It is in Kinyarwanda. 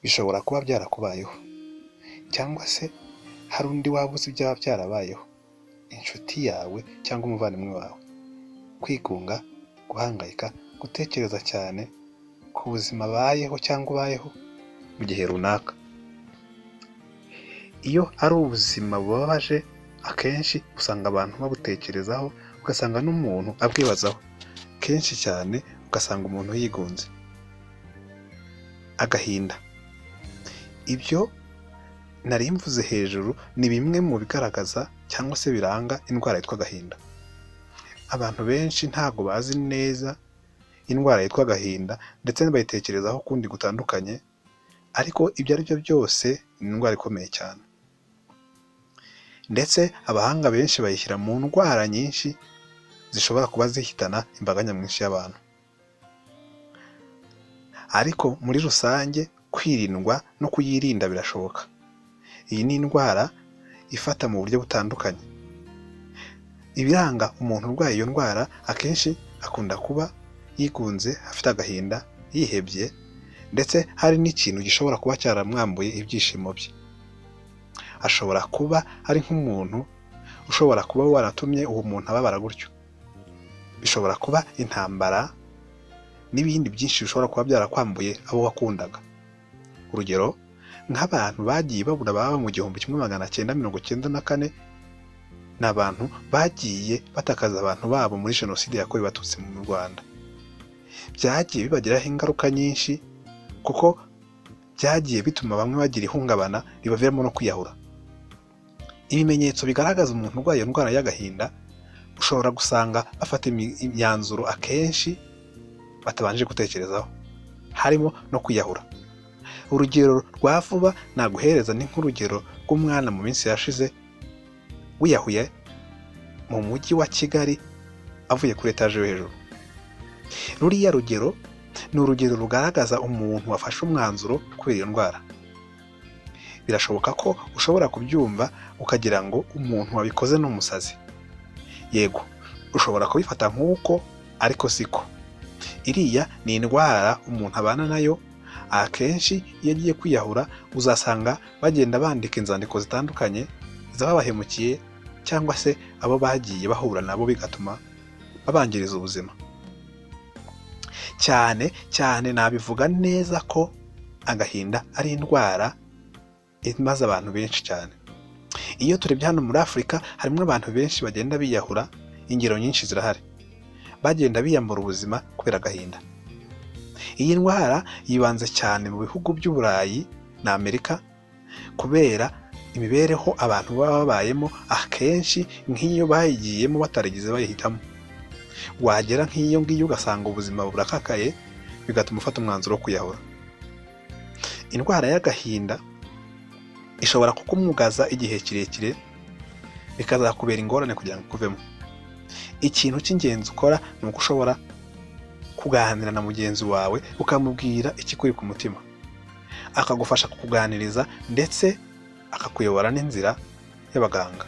bishobora kuba byarakubayeho, cyangwa se hari undi waba uzi byaba byarabayeho, inshuti yawe cyangwa umuvandimwe wawe. Kwigunga, guhangayika, gutekereza cyane ku buzima abayeho cyangwa ubayeho mu gihe runaka. Iyo ari ubuzima bubabaje, akenshi usanga abantu babutekerezaho, ugasanga n'umuntu abwibazaho kenshi cyane, ugasanga umuntu yigunze. Agahinda, ibyo nari mvuze hejuru ni bimwe mu bigaragaza cyangwa se biranga indwara yitwa agahinda. Abantu benshi ntabwo bazi neza indwara yitwa agahinda, ndetse bayitekerezaho kundi gutandukanye, ariko ibyo ari byo byose ni indwara ikomeye cyane, ndetse abahanga benshi bayishyira mu ndwara nyinshi zishobora kuba zihitana imbaga nyamwinshi y'abantu. Ariko muri rusange kwirindwa no kuyirinda birashoboka. Iyi ni indwara ifata mu buryo butandukanye. Ibiranga umuntu urwaye iyo ndwara akenshi akunda kuba yigunze, afite agahinda, yihebye, ndetse hari n'ikintu gishobora kuba cyaramwambuye ibyishimo bye. Ashobora kuba ari nk'umuntu ushobora kuba waratumye uwo muntu ababara gutyo. Bishobora kuba intambara n'ibindi byinshi bishobora kuba byarakwambuye abo wakundaga. Urugero, nk'abantu bagiye babura ababo mu 1994, ni abantu bagiye batakaza abantu babo muri jenoside yakorewe abatutsi mu Rwanda. Byagiye bibagiraho ingaruka nyinshi, kuko byagiye bituma bamwe bagira ihungabana ribaviramo no kwiyahura. Ibimenyetso bigaragaza umuntu urwaye indwara y'agahinda, ushobora gusanga bafata imyanzuro akenshi batabanje gutekerezaho, harimo no kwiyahura. Urugero rwa vuba naguhereza ni nk'urugero rw'umwana mu minsi yashize wiyahuye mu mujyi wa Kigali avuye kuri etaje yo hejuru. Ruriya rugero ni urugero rugaragaza umuntu wafashe umwanzuro kubera iyo ndwara. Birashoboka ko ushobora kubyumva ukagira ngo umuntu wabikoze ni umusazi. Yego, ushobora kubifata nk'uko, ariko siko. Iriya ni indwara umuntu abana nayo. Akenshi iyo agiye kwiyahura uzasanga bagenda bandika inzandiko zitandukanye z'ababahemukiye, cyangwa se abo bagiye bahura nabo bigatuma babangiriza ubuzima. Cyane cyane nabivuga neza ko agahinda ari indwara imaze abantu benshi cyane. Iyo turebye hano muri Afurika, harimo abantu benshi bagenda biyahura, ingero nyinshi zirahari, bagenda biyambura ubuzima kubera agahinda. Iyi ndwara yibanze cyane mu bihugu by'Uburayi na Amerika, kubera imibereho abantu baba babayemo akenshi nk'iyo bayigiyemo batarigize bayihitamo. Wagera nk'iyo ngiyo ugasanga ubuzima burakakaye, bigatuma ufata umwanzuro wo kwiyahura. Indwara y'agahinda ishobora kukumugaza igihe kirekire, bikazakubera ingorane kugira ngo ukuvemo. Ikintu cy'ingenzi ukora ni uko ushobora kuganira na mugenzi wawe ukamubwira ikikuri ku mutima, akagufasha kukuganiriza ndetse akakuyobora n'inzira y'abaganga.